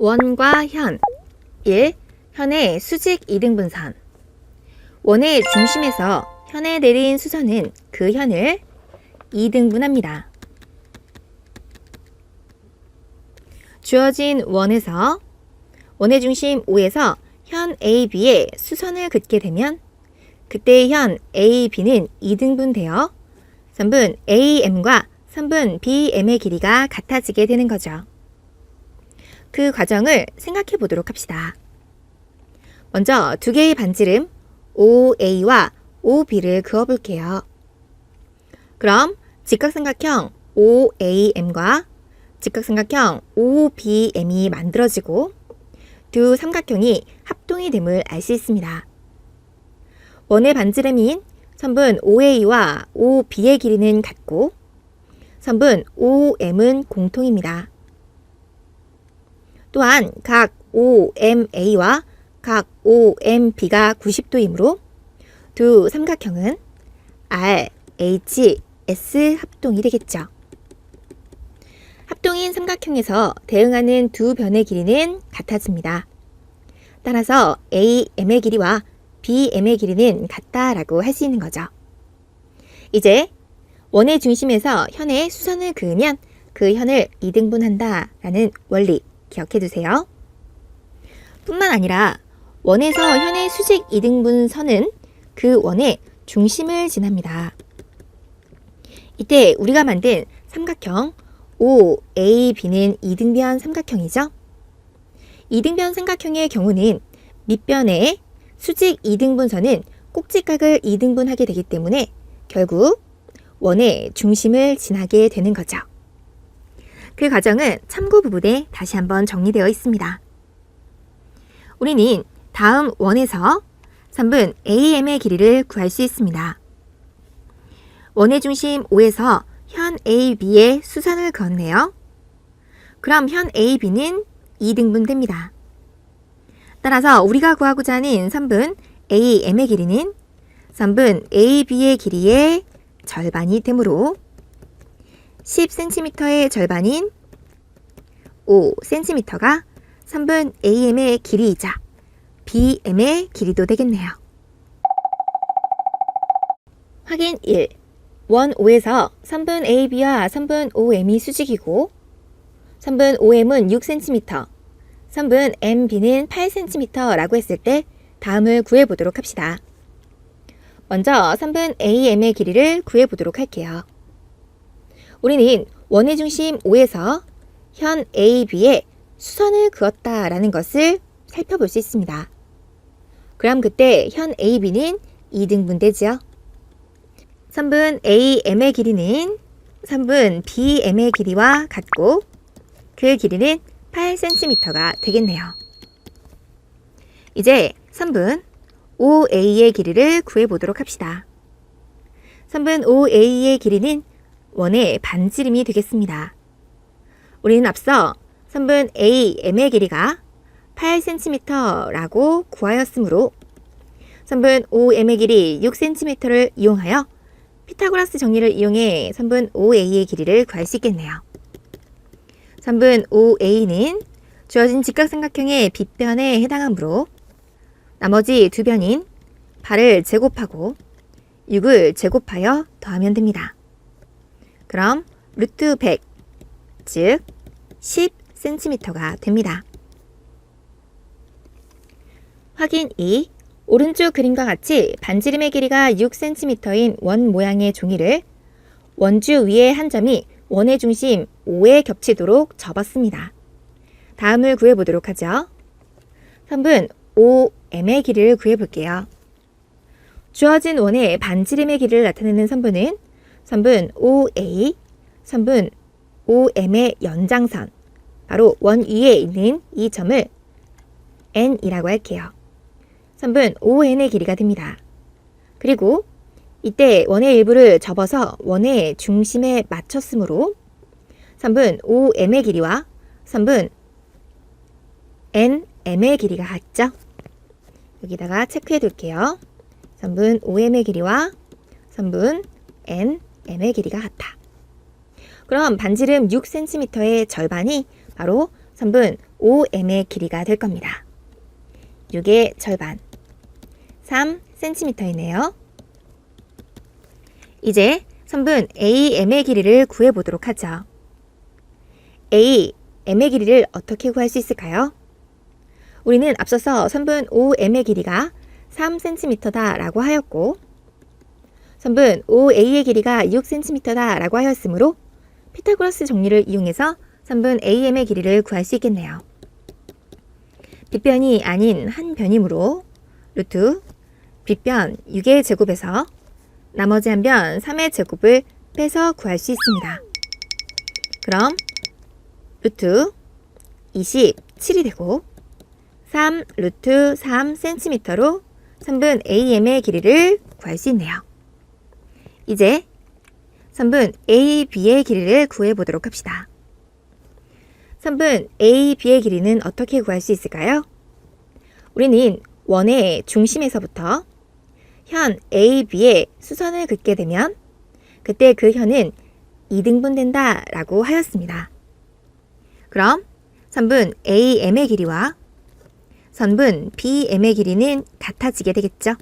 원과 현 1. 현의 수직 이등분선. 원의 중심에서 현에 내린 수선은 그 현을 이등분합니다. 주어진 원에서 원의 중심 O에서 현 AB에 수선을 긋게 되면 그때 현 AB는 이등분되어 선분 AM과 선분 BM의 길이가 같아지게 되는 거죠. 그 과정을 생각해 보도록 합시다. 먼저 두 개의 반지름 OA와 OB를 그어볼게요. 그럼 직각삼각형 OAM과 직각삼각형 OBM이 만들어지고 두 삼각형이 합동이 됨을 알 수 있습니다. 원의 반지름인 선분 OA와 OB의 길이는 같고 선분 OM은 공통입니다. 또한 각 OMA와 각 OMB가 90도이므로 두 삼각형은 RHS 합동이 되겠죠. 합동인 삼각형에서 대응하는 두 변의 길이는 같아집니다. 따라서 AM의 길이와 BM의 길이는 같다라고 할 수 있는 거죠. 이제 원의 중심에서 현에 수선을 그으면 그 현을 이등분한다 라는 원리 기억해 두세요. 뿐만 아니라 원에서 현의 수직 이등분선은 그 원의 중심을 지납니다. 이때 우리가 만든 삼각형 OAB는 이등변 삼각형이죠. 이등변 삼각형의 경우는 밑변의 수직 이등분선은 꼭지각을 이등분하게 되기 때문에 결국 원의 중심을 지나게 되는 거죠. 그 과정은 참고 부분에 다시 한번 정리되어 있습니다. 우리는 다음 원에서 선분 AM의 길이를 구할 수 있습니다. 원의 중심 O에서 현 AB에 수선을 그었네요. 그럼 현 AB는 이등분됩니다. 따라서 우리가 구하고자 하는 선분 AM의 길이는 선분 AB의 길이의 절반이 되므로 10cm의 절반인 5cm가 선분 AM의 길이이자 BM의 길이도 되겠네요. 확인 1. 원 O에서 선분 AB와 선분 OM이 수직이고 선분 OM은 6cm, 선분 MB는 8cm라고 했을 때 다음을 구해보도록 합시다. 먼저 선분 AM의 길이를 구해보도록 할게요. 우리는 원의 중심 O에서 현 AB에 수선을 그었다라는 것을 살펴볼 수 있습니다. 그럼 그때 현 AB는 이등분되죠. 선분 AM의 길이는 선분 BM의 길이와 같고 그 길이는 8cm가 되겠네요. 이제 선분 OA의 길이를 구해보도록 합시다. 선분 OA의 길이는 원의 반지름이 되겠습니다. 우리는 앞서 선분 AM의 길이가 8cm라고 구하였으므로 선분 OM의 길이 6cm를 이용하여 피타고라스 정리를 이용해 선분 OA의 길이를 구할 수 있겠네요. 선분 OA는 주어진 직각삼각형의 빗변에 해당하므로 나머지 두 변인 8을 제곱하고 6을 제곱하여 더하면 됩니다. 그럼 루트 100, 즉 10cm가 됩니다. 확인 2. 오른쪽 그림과 같이 반지름의 길이가 6cm인 원 모양의 종이를 원주 위의 한 점이 원의 중심 O에 겹치도록 접었습니다. 다음을 구해보도록 하죠. 선분 OM의 길이를 구해볼게요. 주어진 원의 반지름의 길이를 나타내는 선분은 선분 OA, 선분 OM의 연장선, 바로 원 위에 있는 이 점을 N이라고 할게요. 선분 ON의 길이가 됩니다. 그리고 이때 원의 일부를 접어서 원의 중심에 맞췄으므로 선분 OM의 길이와 선분 NM의 길이가 같죠? 여기다가 체크해 둘게요. 선분 OM의 길이와 선분 NM의 길이가 같다. 그럼 반지름 6cm의 절반이 바로 선분 OM의 길이가 될 겁니다. 6의 절반, 3cm이네요. 이제 선분 AM의 길이를 구해보도록 하죠. AM의 길이를 어떻게 구할 수 있을까요? 우리는 앞서서 선분 OM의 길이가 3cm다 라고 하였고 선분 OA의 길이가 6cm다 라고 하였으므로 피타고라스 정리를 이용해서 선분 AM의 길이를 구할 수 있겠네요. 빗변이 아닌 한 변이므로 루트 빗변 6의 제곱에서 나머지 한 변 3의 제곱을 빼서 구할 수 있습니다. 그럼 루트 27이 되고 3 루트 3cm로 선분 AM의 길이를 구할 수 있네요. 이제 선분 AB의 길이를 구해보도록 합시다. 선분 AB의 길이는 어떻게 구할 수 있을까요? 우리는 원의 중심에서부터 현 AB의 수선을 긋게 되면 그때 그 현은 2등분된다 라고 하였습니다. 그럼 선분 AM의 길이와 선분 BM의 길이는 같아지게 되겠죠.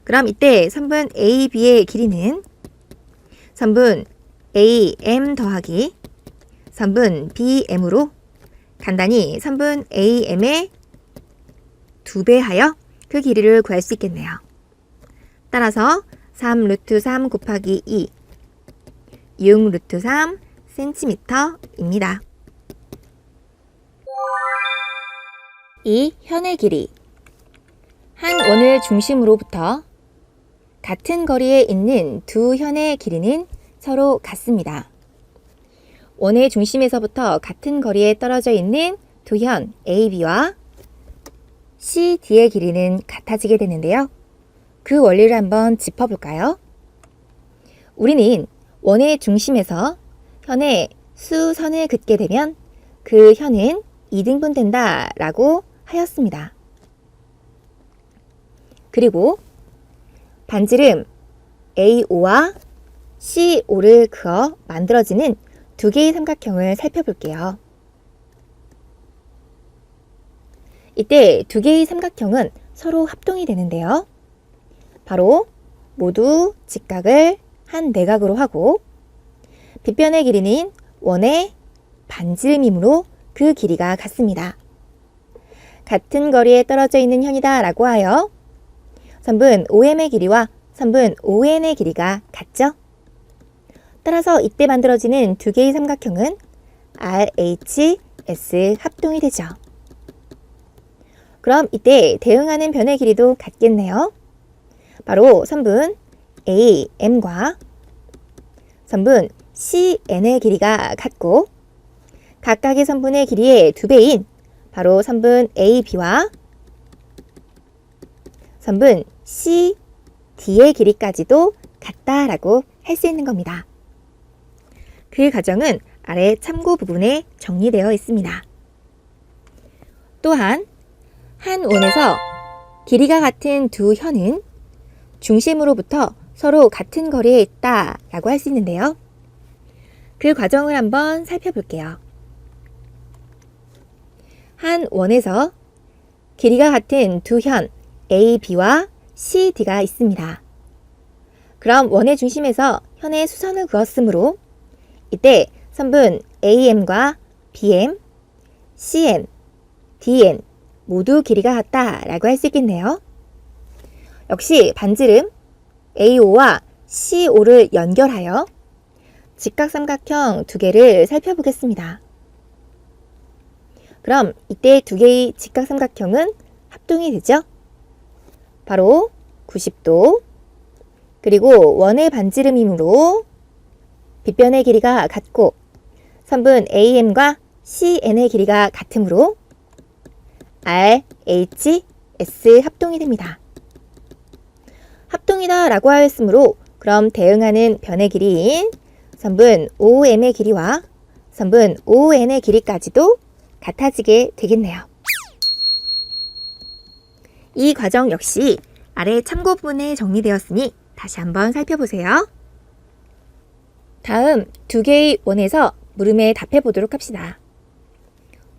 그럼 이때 선분 AB의 길이는 선분 AM 더하기 선분 BM으로 간단히 선분 AM의 2배 하여 그 길이를 구할 수 있겠네요. 따라서 3 루트 3 곱하기 2 6 루트 3 cm입니다. 이 현의 길이 한 원을 중심으로부터 같은 거리에 있는 두 현의 길이는 서로 같습니다. 원의 중심에서부터 같은 거리에 떨어져 있는 두 현 AB와 CD의 길이는 같아지게 되는데요. 그 원리를 한번 짚어볼까요? 우리는 원의 중심에서 현의 수선을 긋게 되면 그 현은 2등분된다 라고 하였습니다. 그리고 반지름 AO와 CO를 그어 만들어지는 두 개의 삼각형을 살펴볼게요. 이때 두 개의 삼각형은 서로 합동이 되는데요. 바로 모두 직각을 한 내각으로 하고 빗변의 길이는 원의 반지름이므로 그 길이가 같습니다. 같은 거리에 떨어져 있는 현이다 라고 하여 선분 OM의 길이와 선분 ON의 길이가 같죠? 따라서 이때 만들어지는 두 개의 삼각형은 RHS 합동이 되죠. 그럼 이때 대응하는 변의 길이도 같겠네요. 바로 선분 AM과 선분 CN의 길이가 같고 각각의 선분의 길이의 2배인 바로 선분 AB와 선분 CD의 길이까지도 같다라고 할 수 있는 겁니다. 그 과정은 아래 참고 부분에 정리되어 있습니다. 또한 한 원에서 길이가 같은 두 현은 중심으로부터 서로 같은 거리에 있다 라고 할 수 있는데요. 그 과정을 한번 살펴볼게요. 한 원에서 길이가 같은 두 현 AB와 CD가 있습니다. 그럼 원의 중심에서 현의 수선을 그었으므로 이때 선분 AM과 BM, CN, DN 모두 길이가 같다라고 할 수 있겠네요. 역시 반지름 AO와 CO를 연결하여 직각삼각형 두 개를 살펴보겠습니다. 그럼 이때 두 개의 직각삼각형은 합동이 되죠? 바로 90도 그리고 원의 반지름이므로 빗변의 길이가 같고 선분 AM과 CN의 길이가 같으므로 RHS 합동이 됩니다. 합동이다 라고 하였으므로 그럼 대응하는 변의 길이인 선분 OM의 길이와 선분 ON의 길이까지도 같아지게 되겠네요. 이 과정 역시 아래 참고 부분에 정리되었으니 다시 한번 살펴보세요. 다음 두 개의 원에서 물음에 답해 보도록 합시다.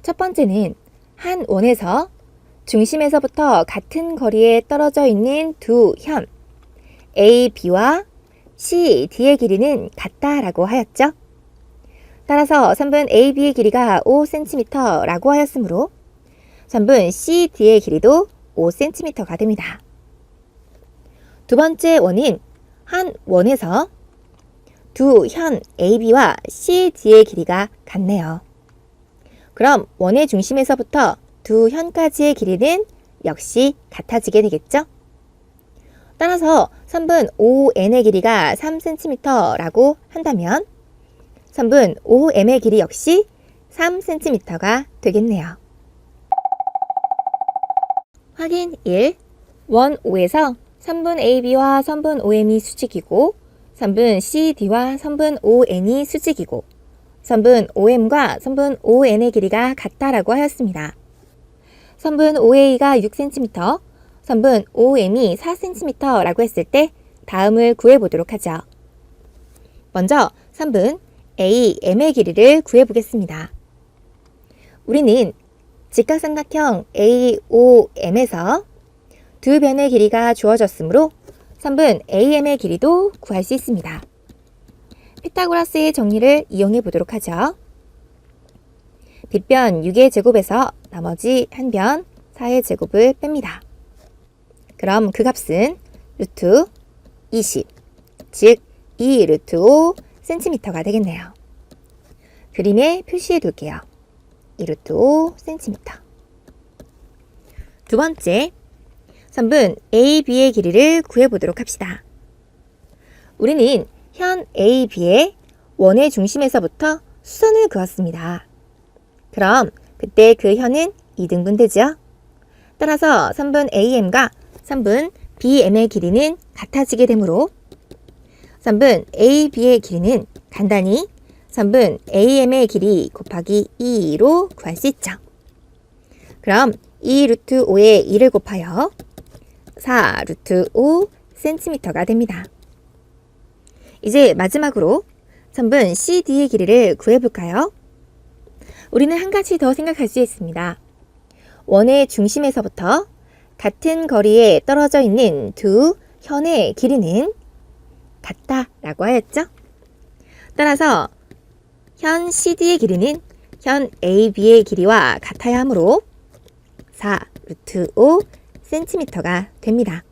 첫 번째는 한 원에서 중심에서부터 같은 거리에 떨어져 있는 두 현 A, B와 C, D의 길이는 같다라고 하였죠. 따라서 선분 A, B의 길이가 5cm라고 하였으므로 선분 C, D의 길이도 5cm가 됩니다. 두 번째 원인, 한 원에서 두 현 AB와 CD의 길이가 같네요. 그럼 원의 중심에서부터 두 현까지의 길이는 역시 같아지게 되겠죠? 따라서 선분 ON의 길이가 3cm라고 한다면 선분 OM의 길이 역시 3cm가 되겠네요. 확인 1. 원 O에서 선분 AB와 선분 OM이 수직이고 선분 CD와 선분 ON이 수직이고 선분 OM과 선분 ON의 길이가 같다라고 하였습니다. 선분 OA가 6cm, 선분 OM이 4cm라고 했을 때 다음을 구해보도록 하죠. 먼저 선분 AM의 길이를 구해보겠습니다. 우리는 직각삼각형 AOM에서 두 변의 길이가 주어졌으므로 선분 AM의 길이도 구할 수 있습니다. 피타고라스의 정리를 이용해 보도록 하죠. 빗변 6의 제곱에서 나머지 한 변 4의 제곱을 뺍니다. 그럼 그 값은 루트 20, 즉 2 루트 5 cm가 되겠네요. 그림에 표시해 둘게요. 2 루트 5 cm. 두 번째, 선분 AB의 길이를 구해보도록 합시다. 우리는 현 AB의 원의 중심에서부터 수선을 그었습니다. 그럼 그때 그 현은 2등분 되죠? 따라서 선분 AM과 선분 BM의 길이는 같아지게 되므로 선분 AB의 길이는 간단히 선분 AM의 길이 곱하기 2로 구할 수 있죠. 그럼 2 루트 5에 2를 곱하여 4 루트 5 cm가 됩니다. 이제 마지막으로 선분 CD의 길이를 구해볼까요? 우리는 한 가지 더 생각할 수 있습니다. 원의 중심에서부터 같은 거리에 떨어져 있는 두 현의 길이는 같다라고 하였죠? 따라서 현 CD의 길이는 현 AB의 길이와 같아야 하므로 4 루트 5 cm가 됩니다.